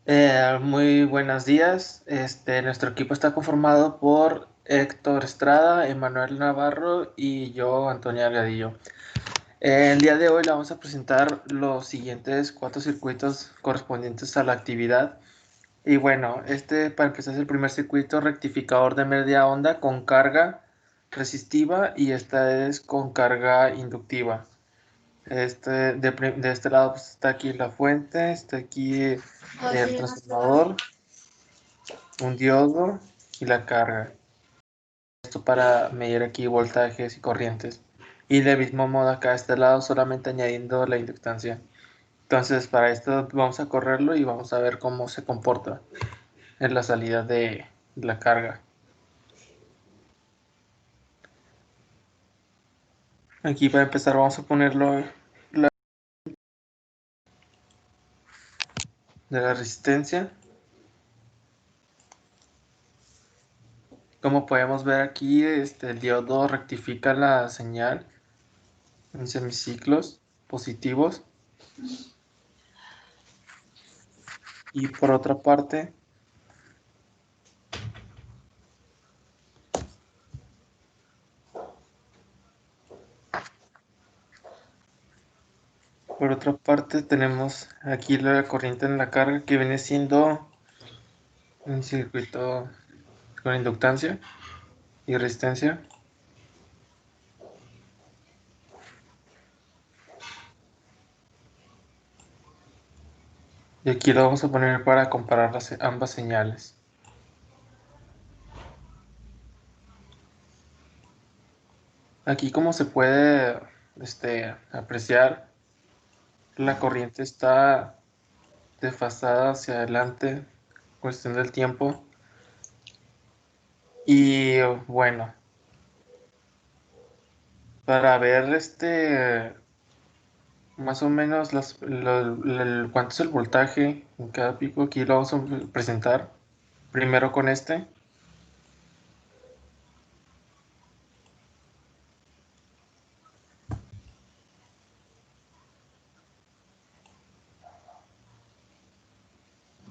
Muy buenos días. Nuestro equipo está conformado por Héctor Estrada, Emanuel Navarro y yo, Antonio Delgadillo. El día de hoy le vamos a presentar los siguientes cuatro circuitos correspondientes a la actividad. Y bueno, para empezar es el primer circuito rectificador de media onda con carga resistiva y esta es con carga inductiva. De este lado pues, está aquí la fuente, está aquí el transformador, un diodo y la carga. Esto para medir aquí voltajes y corrientes. Y del mismo modo acá a este lado solamente añadiendo la inductancia. Entonces para esto vamos a correrlo y vamos a ver cómo se comporta en la salida de la carga. Aquí para empezar vamos a ponerlo de la resistencia. Como podemos ver aquí, el diodo rectifica la señal en semiciclos positivos. Y por otra parte, tenemos aquí la corriente en la carga que viene siendo un circuito con inductancia y resistencia. Y aquí lo vamos a poner para comparar ambas señales. Aquí como se puede apreciar, la corriente está desfasada hacia adelante, cuestión del tiempo. Y bueno, para ver más o menos cuánto es el voltaje en cada pico, aquí lo vamos a presentar primero con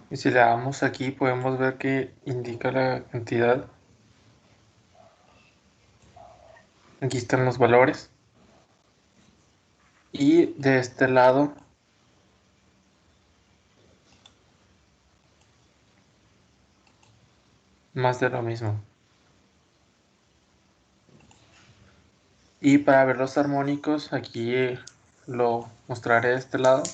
y si le damos aquí podemos ver que indica la cantidad. Aquí están los valores y de este lado más de lo mismo. Y para ver los armónicos aquí lo mostraré de este lado.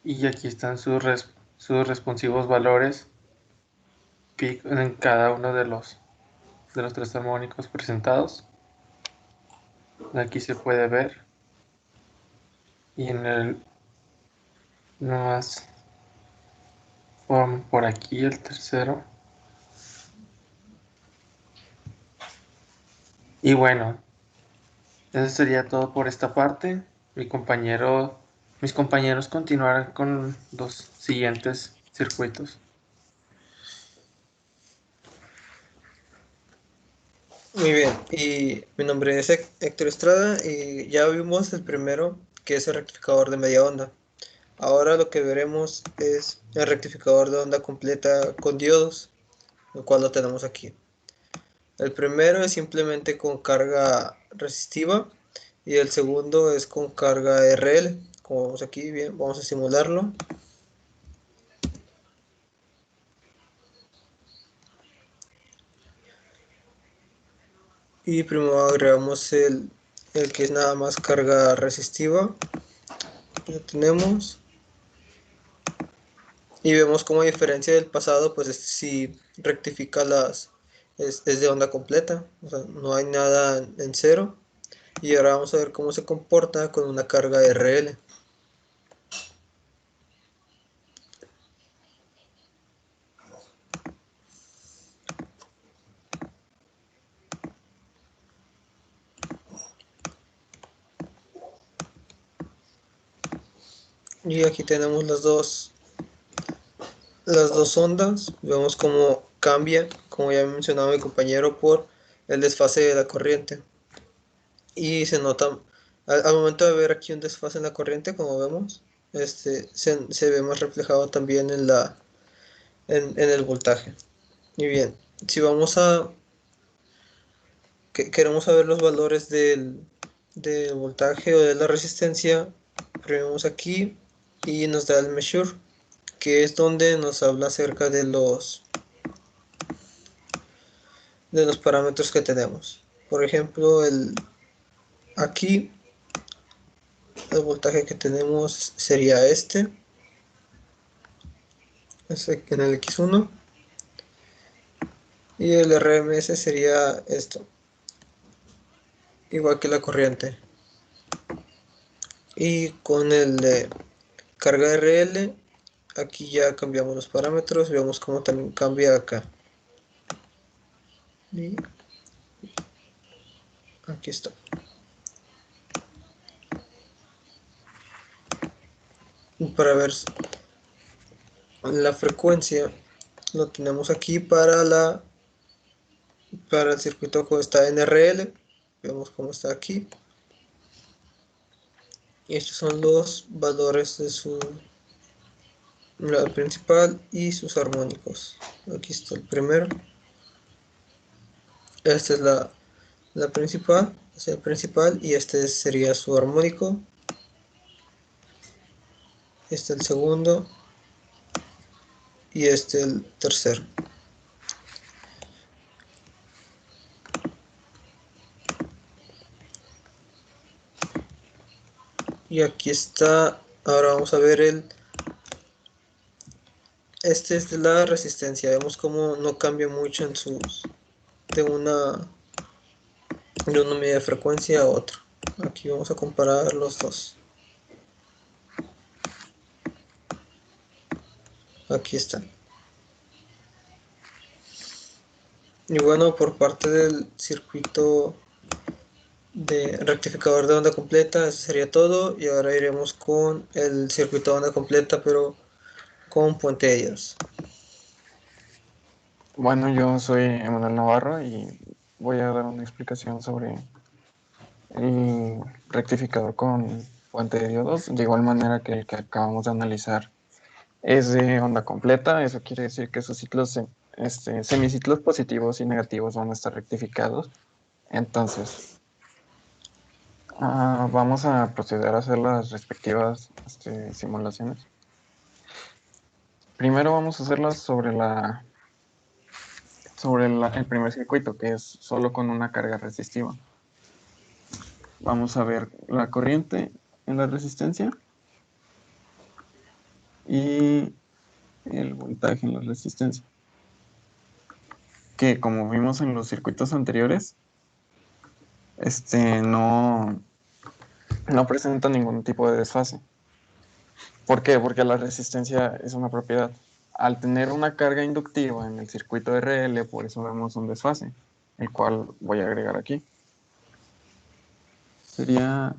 Y aquí están sus responsivos valores en cada uno de los tres armónicos presentados. Aquí se puede ver. Y en el más por aquí el tercero. Y bueno, eso sería todo por esta parte. Mis compañeros continuarán con los siguientes circuitos. Muy bien, y mi nombre es Héctor Estrada y ya vimos el primero, que es el rectificador de media onda. Ahora lo que veremos es el rectificador de onda completa con diodos, el cual lo tenemos aquí. El primero es simplemente con carga resistiva y el segundo es con carga RL. Como vemos aquí, bien, vamos a simularlo. Y primero agregamos el que es nada más carga resistiva. Lo tenemos. Y vemos como a diferencia del pasado, pues este sí rectifica es de onda completa, o sea, no hay nada en cero. Y ahora vamos a ver cómo se comporta con una carga RL. Y aquí tenemos las dos ondas, vemos cómo cambia, como ya mencionaba mi compañero, por el desfase de la corriente. y se nota, al momento de ver aquí un desfase en la corriente, como vemos, se ve más reflejado también en el voltaje. Y bien, si vamos a, queremos saber los valores del voltaje o de la resistencia, ponemos aquí y nos da el measure, que es donde nos habla acerca de los parámetros que tenemos. Por ejemplo, aquí el voltaje que tenemos sería en el X1, y el RMS sería esto, igual que la corriente. Y con el de carga RL, aquí ya cambiamos los parámetros, vemos cómo también cambia acá. Y aquí está. Y para ver la frecuencia, lo tenemos aquí para el circuito que está en RL. Vemos cómo está aquí. Y estos son los valores de la principal y sus armónicos. Aquí está el primero. Esta es la principal, es el principal, y este sería su armónico. Este el segundo y este el tercero. Y aquí está, ahora vamos a ver este es de la resistencia. Vemos como no cambia mucho de una, de una media frecuencia a otra. Aquí vamos a comparar los dos. Aquí están. Y bueno, por parte del circuito de rectificador de onda completa, eso sería todo. Y ahora iremos con el circuito de onda completa, pero con puente de Dios. Bueno, yo soy Emanuel Navarro y voy a dar una explicación sobre el rectificador con fuente de diodos, de igual manera que el que acabamos de analizar es de onda completa. Eso quiere decir que sus ciclos, semiciclos positivos y negativos van a estar rectificados. Entonces, vamos a proceder a hacer las respectivas simulaciones. Primero vamos a hacerlas el primer circuito, que es solo con una carga resistiva. Vamos a ver la corriente en la resistencia y el voltaje en la resistencia, que como vimos en los circuitos anteriores, no, no presenta ningún tipo de desfase. ¿Por qué? Porque la resistencia es una propiedad. Al tener una carga inductiva en el circuito RL, por eso vemos un desfase, el cual voy a agregar aquí. Sería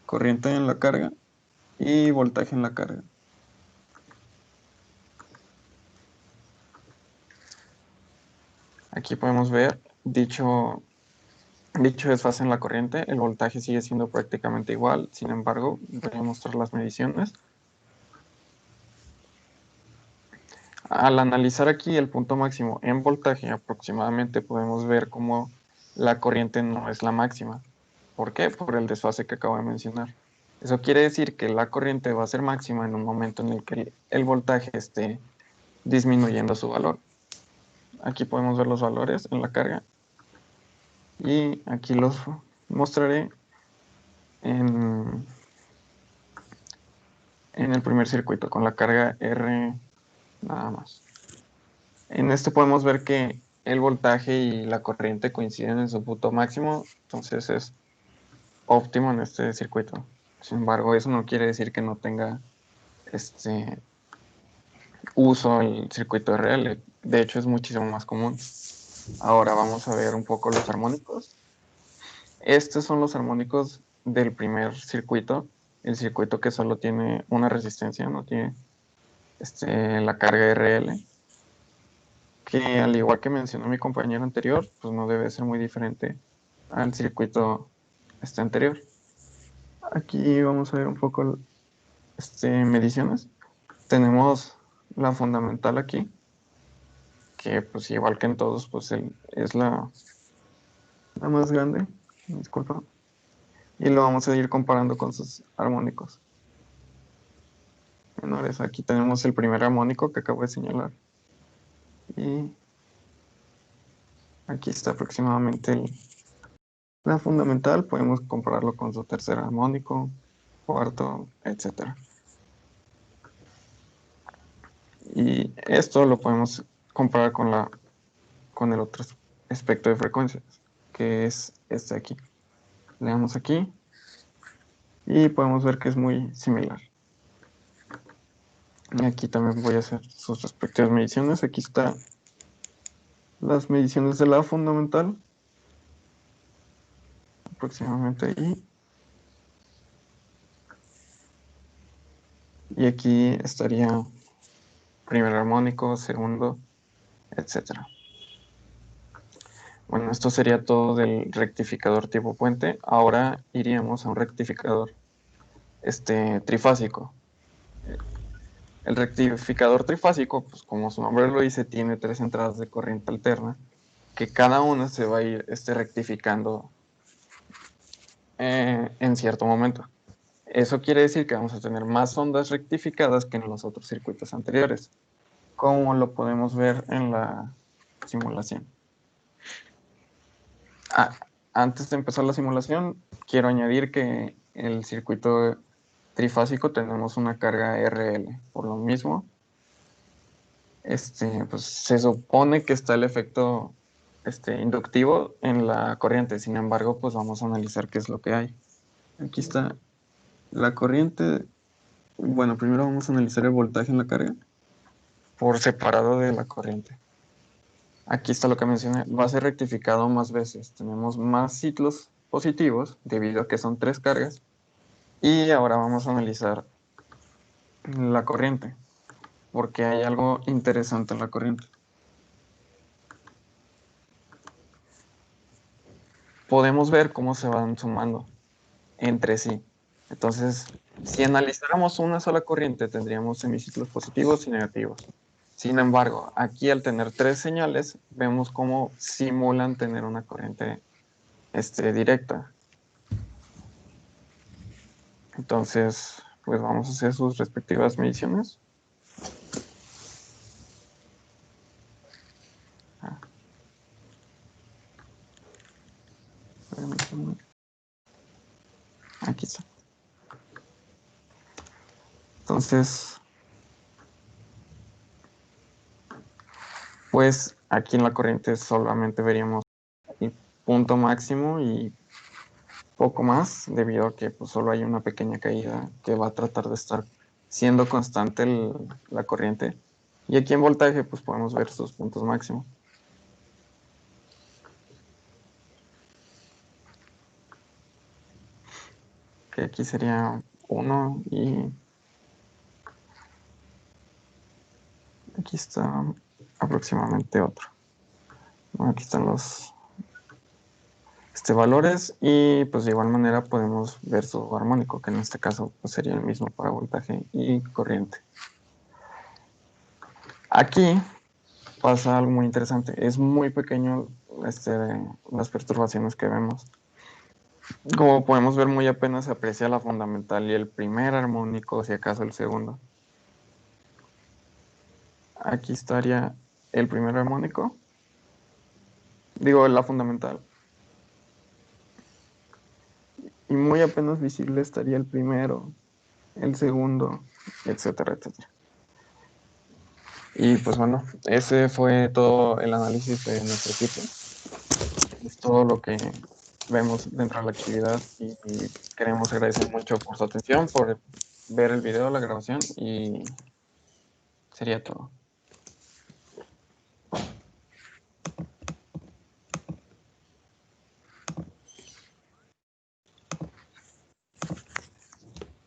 corriente en la carga y voltaje en la carga. Aquí podemos ver dicho desfase en la corriente. El voltaje sigue siendo prácticamente igual, sin embargo, voy a mostrar las mediciones. Al analizar aquí el punto máximo en voltaje, aproximadamente podemos ver cómo la corriente no es la máxima. ¿Por qué? Por el desfase que acabo de mencionar. Eso quiere decir que la corriente va a ser máxima en un momento en el que el voltaje esté disminuyendo su valor. Aquí podemos ver los valores en la carga y aquí los mostraré en el primer circuito con la carga R nada más. En este podemos ver que el voltaje y la corriente coinciden en su punto máximo, entonces es óptimo en este circuito. Sin embargo, eso no quiere decir que no tenga uso el circuito RL. De hecho, es muchísimo más común. Ahora vamos a ver un poco los armónicos. Estos son los armónicos del primer circuito, el circuito que solo tiene una resistencia, no tiene la carga RL, que al igual que mencionó mi compañero anterior, pues no debe ser muy diferente al circuito anterior. Aquí vamos a ver un poco mediciones. Tenemos la fundamental aquí, que pues igual que en todos, pues es la más grande, disculpa, y lo vamos a ir comparando con sus armónicos menores. Aquí tenemos el primer armónico que acabo de señalar, y aquí está aproximadamente la fundamental. Podemos compararlo con su tercer armónico, cuarto, etcétera. Y esto lo podemos comparar con el otro espectro de frecuencias, que es este aquí. Le damos aquí y podemos ver que es muy similar. Y aquí también voy a hacer sus respectivas mediciones. Aquí están las mediciones de la fundamental, aproximadamente ahí. Y aquí estaría primer armónico, segundo, etcétera. Bueno, esto sería todo del rectificador tipo puente. Ahora iríamos a un rectificador trifásico. El rectificador trifásico, pues como su nombre lo dice, tiene 3 entradas de corriente alterna, que cada una se va a ir rectificando en cierto momento. Eso quiere decir que vamos a tener más ondas rectificadas que en los otros circuitos anteriores, como lo podemos ver en la simulación. Antes de empezar la simulación, quiero añadir que el circuito trifásico tenemos una carga RL. Por lo mismo, pues se supone que está el efecto inductivo en la corriente. Sin embargo, pues vamos a analizar qué es lo que hay. Aquí está la corriente. Bueno, primero vamos a analizar el voltaje en la carga por separado de la corriente. Aquí está lo que mencioné, va a ser rectificado más veces. Tenemos más ciclos positivos debido a que son 3 cargas. Y ahora vamos a analizar la corriente, porque hay algo interesante en la corriente. Podemos ver cómo se van sumando entre sí. Entonces, si analizáramos una sola corriente, tendríamos semiciclos positivos y negativos. Sin embargo, aquí al tener 3 señales, vemos cómo simulan tener una corriente directa. Entonces, pues vamos a hacer sus respectivas mediciones. Aquí está. Entonces, pues aquí en la corriente solamente veríamos el punto máximo y poco más, debido a que pues, solo hay una pequeña caída que va a tratar de estar siendo constante la corriente. Y aquí en voltaje pues podemos ver sus puntos máximos. Que aquí sería 1 y aquí está aproximadamente otro. Bueno, aquí están los valores y pues de igual manera podemos ver su armónico, que en este caso pues, sería el mismo para voltaje y corriente. Aquí pasa algo muy interesante. Es muy pequeño las perturbaciones que vemos. Como podemos ver, muy apenas se aprecia la fundamental y el primer armónico, si acaso el segundo. Aquí estaría el primer armónico. Digo, la fundamental. Y muy apenas visible estaría el primero, el segundo, etcétera, etcétera. Y pues bueno, ese fue todo el análisis de nuestro equipo. Es todo lo que vemos dentro de la actividad y queremos agradecer mucho por su atención, por ver el video, la grabación y sería todo.